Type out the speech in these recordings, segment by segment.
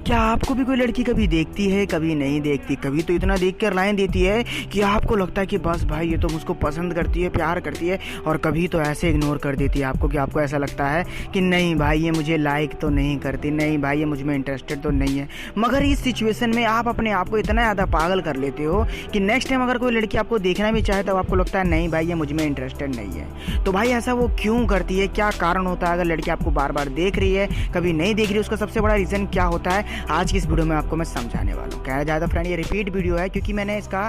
क्या आपको भी कोई लड़की कभी देखती है, कभी नहीं देखती, कभी तो इतना देख कर लाइन देती है कि आपको लगता है कि बस भाई ये तो मुझको पसंद करती है, प्यार करती है, और कभी तो ऐसे इग्नोर कर देती है आपको कि आपको ऐसा लगता है कि नहीं भाई ये मुझे लाइक तो नहीं करती, नहीं भाई ये मुझ में इंटरेस्टेड तो नहीं है। मगर इस सिचुएशन में आप अपने आप को इतना ज़्यादा पागल कर लेते हो कि नेक्स्ट टाइम अगर कोई लड़की आपको देखना भी चाहे तो आपको लगता है नहीं भाई ये मुझ में इंटरेस्टेड नहीं है। तो भाई ऐसा वो क्यों करती है, क्या कारण होता है? अगर लड़की आपको बार बार देख रही है, कभी नहीं देख रही, उसका सबसे बड़ा रीज़न क्या होता है, आज की इस वीडियो में आपको मैं समझाने वाला हूँ। कहना ज़्यादा फ्रेंड ये रिपीट वीडियो है क्योंकि मैंने इसका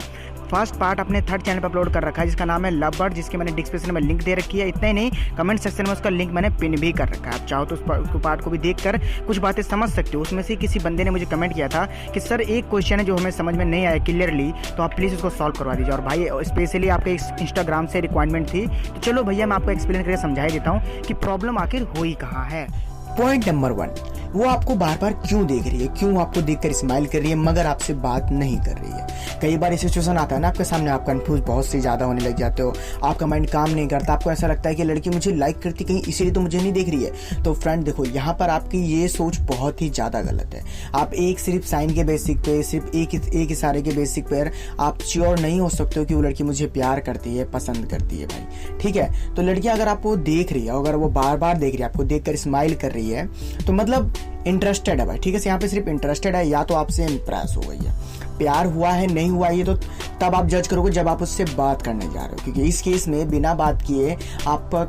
फर्स्ट पार्ट अपने थर्ड चैनल पर अपलोड कर रखा है जिसका नाम है लव बर्ड, जिसके मैंने डिस्क्रिप्शन में लिंक दे रखी है। इतना ही नहीं, कमेंट सेक्शन में उसका लिंक मैंने पिन भी कर रखा है। आप चाहो तो उसको पार्ट को भी देखकर कुछ बातें समझ सकते हो। उसमें से किसी बंदे ने मुझे कमेंट किया था कि सर एक क्वेश्चन है जो हमें समझ में नहीं आया क्लियरली, तो आप प्लीज़ उसको सॉल्व करवा दीजिए। और भाई स्पेशली आपके इंस्टाग्राम से रिक्वायरमेंट थी, तो चलो भैया मैं आपको एक्सप्लेन करके समझा देता हूँ कि प्रॉब्लम आखिर हो ही कहाँ है। पॉइंट नंबर 1, वो आपको बार बार क्यों देख रही है, क्यों आपको देखकर स्माइल कर रही है मगर आपसे बात नहीं कर रही है। कई बार ऐसी सिचुएशन आता है ना आपके सामने, आप कंफ्यूज बहुत से ज़्यादा होने लग जाते हो, आपका माइंड काम नहीं करता, आपको ऐसा लगता है कि लड़की मुझे लाइक करती कहीं इसीलिए तो मुझे नहीं देख रही है। तो फ्रेंड देखो, यहाँ पर आपकी ये सोच बहुत ही ज़्यादा गलत है। आप एक सिर्फ साइन के बेसिक पे, सिर्फ एक इशारे के बेसिक पर आप श्योर नहीं हो सकते हो कि वो लड़की मुझे प्यार करती है, पसंद करती है भाई। ठीक है, तो लड़की अगर आपको देख रही है, अगर वो बार बार देख रही है, आपको देखकर स्माइल कर रही है, तो मतलब इंटरेस्टेड है भाई। ठीक है, यहाँ पे सिर्फ इंटरेस्टेड है, या तो आपसे इंप्रेस हो गई है। प्यार हुआ है नहीं हुआ ये तो तब आप जज करोगे जब आप उससे बात करने जा रहे हो, क्योंकि इस केस में बिना बात किए आपका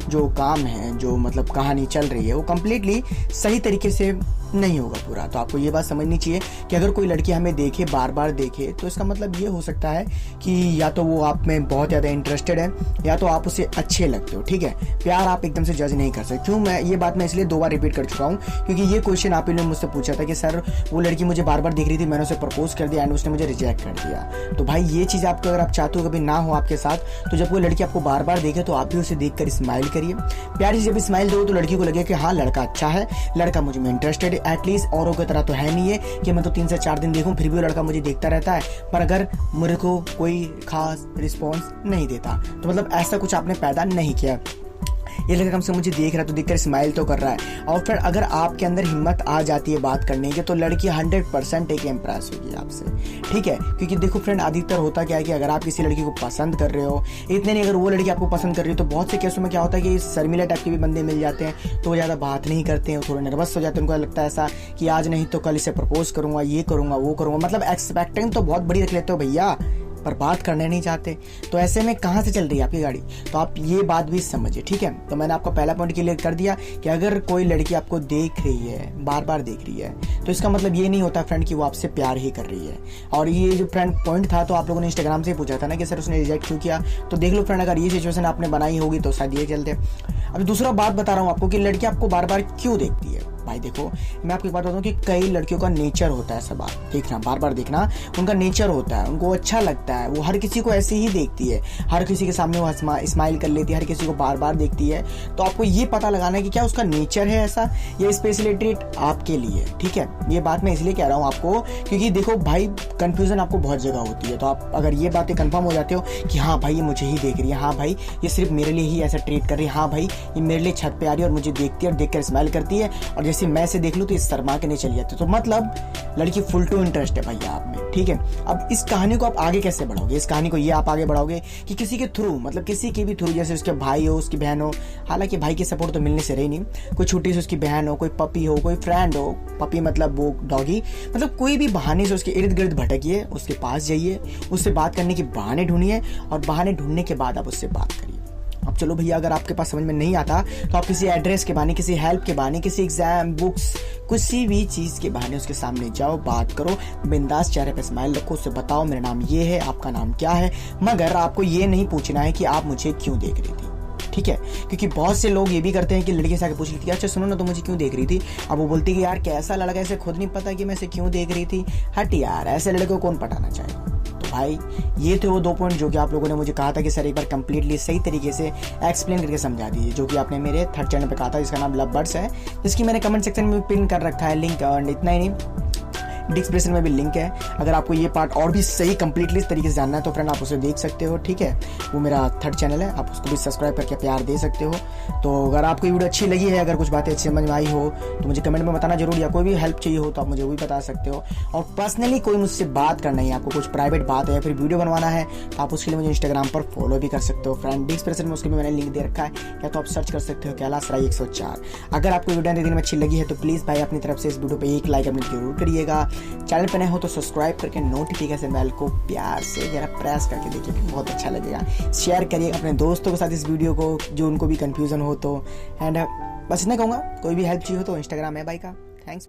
जो काम है, जो मतलब कहानी चल रही है, वो कंप्लीटली सही तरीके से नहीं होगा पूरा। तो आपको ये बात समझनी चाहिए कि अगर कोई लड़की हमें देखे, बार बार देखे, तो इसका मतलब ये हो सकता है कि या तो वो आप में बहुत ज़्यादा इंटरेस्टेड है, या तो आप उसे अच्छे लगते हो। ठीक है, प्यार आप एकदम से जज नहीं कर सकते। क्यों मैं ये बात मैं इसलिए 2 बार रिपीट कर चुका हूँ क्योंकि ये क्वेश्चन आप ने मुझसे पूछा था कि सर वो लड़की मुझे बार बार दिख रही थी, मैंने उसे प्रपोज कर दिया एंड उसने मुझे रिजेक्ट कर दिया। तो भाई ये चीज़ आपको अगर आप चाहते हो कभी ना हो आपके साथ, तो जब कोई लड़की आपको बार बार देखे तो आप भी उसे देख कर स्माइल करिए। प्यार से जब स्माइल दो तो लड़की को लगे कि हाँ लड़का अच्छा है, लड़का मुझे में इंटरेस्टेड है, एटलीस्ट औरों की तरह तो है नहीं है कि मैं तो 3 से 4 दिन देखूं फिर भी वो लड़का मुझे देखता रहता है, पर अगर मेरे को कोई खास रिस्पॉन्स नहीं देता, तो मतलब ऐसा कुछ आपने पैदा नहीं किया। ये लड़का कम से मुझे देख रहा है तो देखकर स्माइल तो कर रहा है। और फिर अगर आपके अंदर हिम्मत आ जाती है बात करने की, तो लड़की 100% एक इम्प्रेस होगी आपसे। ठीक है, क्योंकि देखो फ्रेंड, अधिकतर होता क्या है कि अगर आप किसी लड़की को पसंद कर रहे हो, इतने नहीं अगर वो लड़की आपको पसंद कर रही है, तो बहुत से केसों में क्या होता है कि शर्मिला टाइप के भी बंदे मिल जाते हैं, तो वो ज़्यादा बात नहीं करते हैं, थोड़े नर्वस हो जाते हैं। उनको लगता है ऐसा कि आज नहीं तो कल इसे प्रपोज करूंगा, ये करूंगा, वो करूंगा, मतलब एक्सपेक्टेशन तो बहुत बड़ी रख लेते हो भैया, पर बात करने नहीं चाहते। तो ऐसे में कहाँ से चल रही है आपकी गाड़ी? तो आप ये बात भी समझिए। ठीक है, तो मैंने आपको पहला पॉइंट क्लियर कर दिया कि अगर कोई लड़की आपको देख रही है, बार बार देख रही है, तो इसका मतलब ये नहीं होता फ्रेंड कि वो आपसे प्यार ही कर रही है। और ये जो फ्रेंड पॉइंट था, तो आप लोगों ने इंस्टाग्राम से पूछा था ना कि सर उसने रिजेक्ट क्यों किया, तो देख लो फ्रेंड, अगर ये सिचुएशन आपने बनाई होगी तो शायद ये चलते। अब दूसरा बात बता रहा हूँ आपको कि लड़की आपको बार बार क्यों देखती है। भाई देखो, मैं आपको एक बात बताऊँ कि कई लड़कियों का नेचर होता है ऐसा बात देखना, बार बार देखना, उनका नेचर होता है, उनको अच्छा लगता है, वो हर किसी को ऐसे ही देखती है, हर किसी के सामने वो स्माइल कर लेती है, हर किसी को बार बार देखती है। तो आपको ये पता लगाना है कि क्या उसका नेचर है ऐसा, या स्पेशली ट्रीट आपके लिए। ठीक है, ये बात मैं इसलिए कह रहा हूँ आपको क्योंकि देखो भाई, कंफ्यूजन आपको बहुत जगह होती है। तो आप अगर ये बातें कंफर्म हो जाते हो कि हाँ भाई ये मुझे ही देख रही है, हाँ भाई ये सिर्फ मेरे लिए ही ऐसा ट्रीट कर रही है, हाँ भाई ये मेरे लिए छत पे आ रही है और मुझे देखती है और देखकर स्माइल करती है, और जैसे मैं से देख लूँ तो इस शर्मा के नहीं चली जाती, तो मतलब लड़की फुल टू इंटरेस्ट है भैया आप में। ठीक है, अब इस कहानी को आप आगे कैसे बढ़ाओगे? इस कहानी को ये आप आगे बढ़ाओगे कि किसी के थ्रू, मतलब किसी के भी थ्रू, जैसे उसके भाई हो, उसकी बहन हो, हालांकि भाई की सपोर्ट तो मिलने से रही नहीं, कोई छोटी सी उसकी बहन हो, कोई पपी हो, कोई फ्रेंड हो, पपी मतलब वो डॉगी, मतलब कोई भी बहाने से उसके इर्द गिर्द भटकिए, उसके पास जाइए, उससे बात करने के बहाने ढूंढिए, और बहाने ढूंढने के बाद आप उससे बात करिए। अब चलो भैया, अगर आपके पास समझ में नहीं आता तो आप किसी एड्रेस के बहाने, किसी हेल्प के बहाने, किसी एग्जाम, बुक्स, किसी भी चीज़ के बहाने उसके सामने जाओ, बात करो, बिंदास चेहरे पे स्माइल रखो, उससे बताओ मेरा नाम ये है, आपका नाम क्या है, मगर आपको ये नहीं पूछना है कि आप मुझे क्यों देख रही थी। ठीक है, क्योंकि बहुत से लोग ये भी करते हैं कि लड़की से आके पूछ लेती है, अच्छा सुनो ना, तो मुझे क्यों देख रही थी? अब वो बोलती है कि यार कैसा लड़का, ऐसे खुद नहीं पता कि मैं इसे क्यों देख रही थी। हट यार, ऐसे लड़के को कौन पटाना चाहेगा? तो भाई ये थे वो 2 पॉइंट जो कि आप लोगों ने मुझे कहा था कि सर एक बार कंप्लीटली सही तरीके से एक्सप्लेन करके समझा दीजिए, जो कि आपने मेरे थर्ड चैनल पे कहा था, जिसका नाम लव बर्ड्स है, जिसकी मैंने कमेंट सेक्शन में पिन कर रखा है लिंक। और इतना ही नहीं, डिस्क्रिप्शन में भी लिंक है। अगर आपको ये पार्ट और भी सही कंप्लीटली इस तरीके से जानना है तो फ्रेंड आप उसे देख सकते हो, ठीक है। वो मेरा थर्ड चैनल है, आप उसको भी सब्सक्राइब करके प्यार दे सकते हो। तो अगर आपको ये वीडियो अच्छी लगी है, अगर कुछ बातें अच्छी समझ में आई हो तो मुझे कमेंट में बताना जरूर, या कोई भी हेल्प चाहिए हो तो आप मुझे वो भी बता सकते हो। और पर्सनली कोई मुझसे बात करना है, आपको कुछ प्राइवेट बात है या फिर वीडियो बनवाना है तो आप उसके लिए मुझे इंस्टाग्राम पर फॉलो भी कर सकते हो फ्रेंड। डिस्क्रिप्शन में उसके भी मैंने लिंक दे रखा है, या तो आप सर्च कर सकते हो कैलाश राय 104। अगर आपको वीडियो दिन में अच्छी लगी है तो प्लीज़ भाई अपनी तरफ से इस वीडियो पे एक लाइक अपने जरूर करिएगा। चैनल पर नए हो तो सब्सक्राइब करके नोटिफिकेशन बेल को प्यार से जरा प्रेस करके देखिए, बहुत अच्छा लगेगा। शेयर करिए अपने दोस्तों के साथ इस वीडियो को, जो उनको भी कन्फ्यूजन हो तो। एंड बस इतना कहूँगा, कोई भी हेल्प चाहिए हो तो इंस्टाग्राम है भाई का। थैंक्स।